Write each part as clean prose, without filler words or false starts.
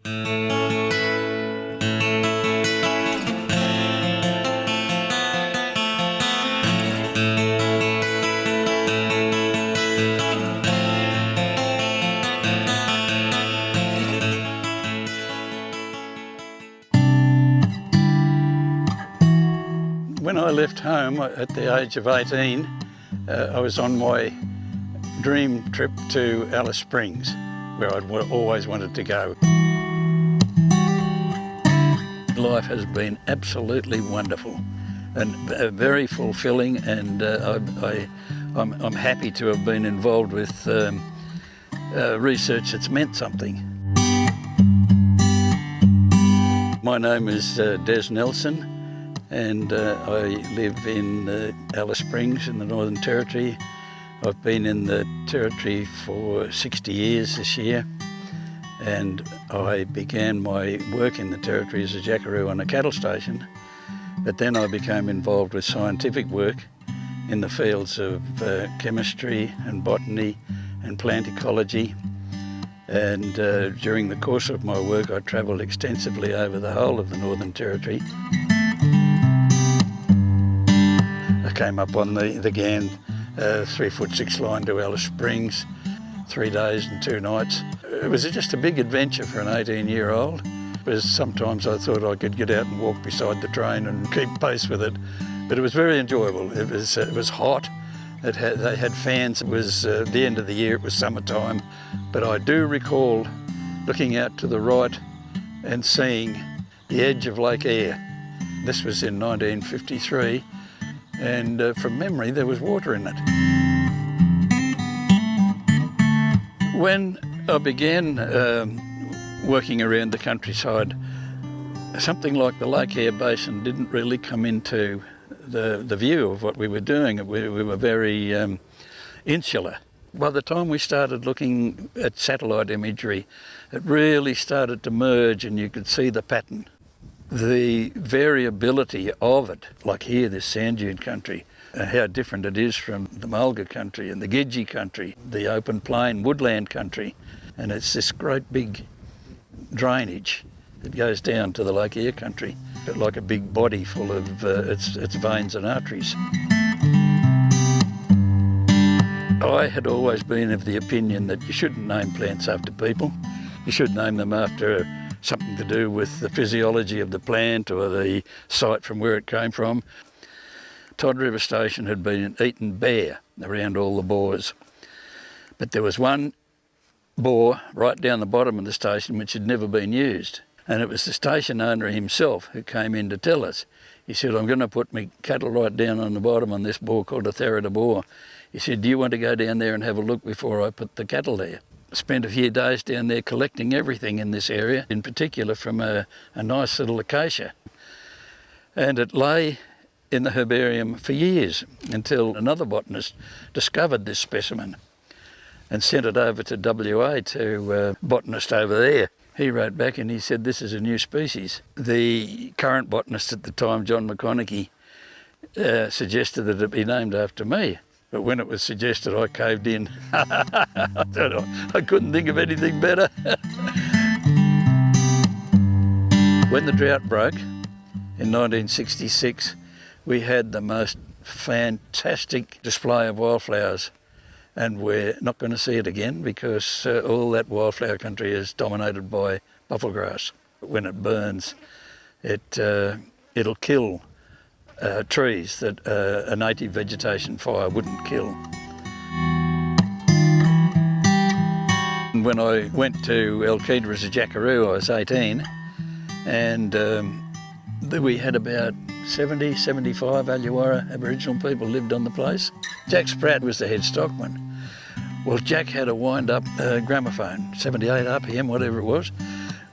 When I left home at the age of 18, I was on my dream trip to Alice Springs, where I'd always wanted to go. Life has been absolutely wonderful and very fulfilling, and I'm happy to have been involved with research that's meant something. My name is Des Nelson, and I live in Alice Springs in the Northern Territory. I've been in the Territory for 60 years this year, and I began my work in the Territory as a jackaroo on a cattle station, but then I became involved with scientific work in the fields of chemistry and botany and plant ecology. And during the course of my work, I travelled extensively over the whole of the Northern Territory. I came up on the Gann 3-foot 6 line to Alice Springs, 3 days and 2 nights. It was just a big adventure for an 18-year-old. Sometimes I thought I could get out and walk beside the train and keep pace with it, but it was very enjoyable. It was hot. They had fans. It was the end of the year. It was summertime, but I do recall looking out to the right and seeing the edge of Lake Eyre. This was in 1953, and from memory there was water in it. When I began working around the countryside, something like the Lake Eyre Basin didn't really come into the view of what we were doing. We were very insular. By the time we started looking at satellite imagery, it really started to merge and you could see the pattern. The variability of it, like here, this sand dune country, how different it is from the mulga country and the Gidgee country, the open plain woodland country, and it's this great big drainage that goes down to the Lake Eyre country, like a big body full of its veins and arteries. I had always been of the opinion that you shouldn't name plants after people. You should name them after something to do with the physiology of the plant or the site from where it came from. Todd River Station had been eaten bare around all the bores, but there was one bore right down the bottom of the station which had never been used, and it was the station owner himself who came in to tell us. He said, "I'm going to put my cattle right down on the bottom on this bore called a Therida bore." He said, "Do you want to go down there and have a look before I put the cattle there?" Spent a few days down there collecting everything in this area, in particular from a nice little acacia. And it lay in the herbarium for years until another botanist discovered this specimen and sent it over to WA to a botanist over there. He wrote back and he said, "This is a new species." The current botanist at the time, John McConaughey, suggested that it be named after me. But when it was suggested, I caved in. I couldn't think of anything better. When the drought broke in 1966, we had the most fantastic display of wildflowers, and we're not going to see it again because all that wildflower country is dominated by bufflegrass. When it burns, it'll kill trees that a native vegetation fire wouldn't kill. When I went to Elkida as a jackaroo, I was 18, and we had about 70, 75 Aluwara Aboriginal people lived on the place. Jack Spratt was the head stockman. Well, Jack had a wind-up gramophone, 78 RPM, whatever it was,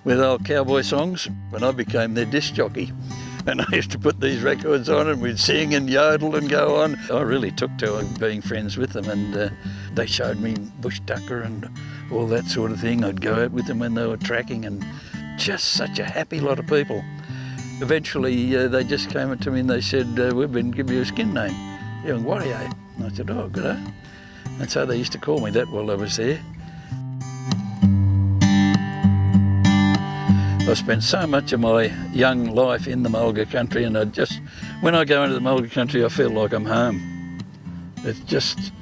with old cowboy songs, and I became their disc jockey. And I used to put these records on and we'd sing and yodel and go on. I really took to being friends with them, and they showed me bush tucker and all that sort of thing. I'd go out with them when they were tracking, and just such a happy lot of people. Eventually they just came up to me and they said, "We've been giving you a skin name, Young Warrior." And I said, "Oh, good day." And so they used to call me that while I was there. I spent so much of my young life in the Mulga country, and when I go into the Mulga country, I feel like I'm home. It's just,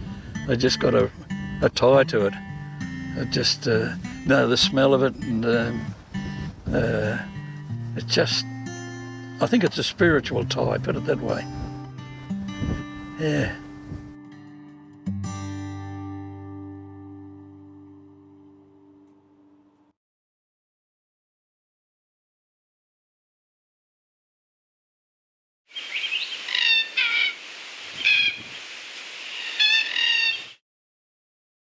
I just got a tie to it. I just know the smell of it, and it just, I think it's a spiritual tie, put it that way. Yeah.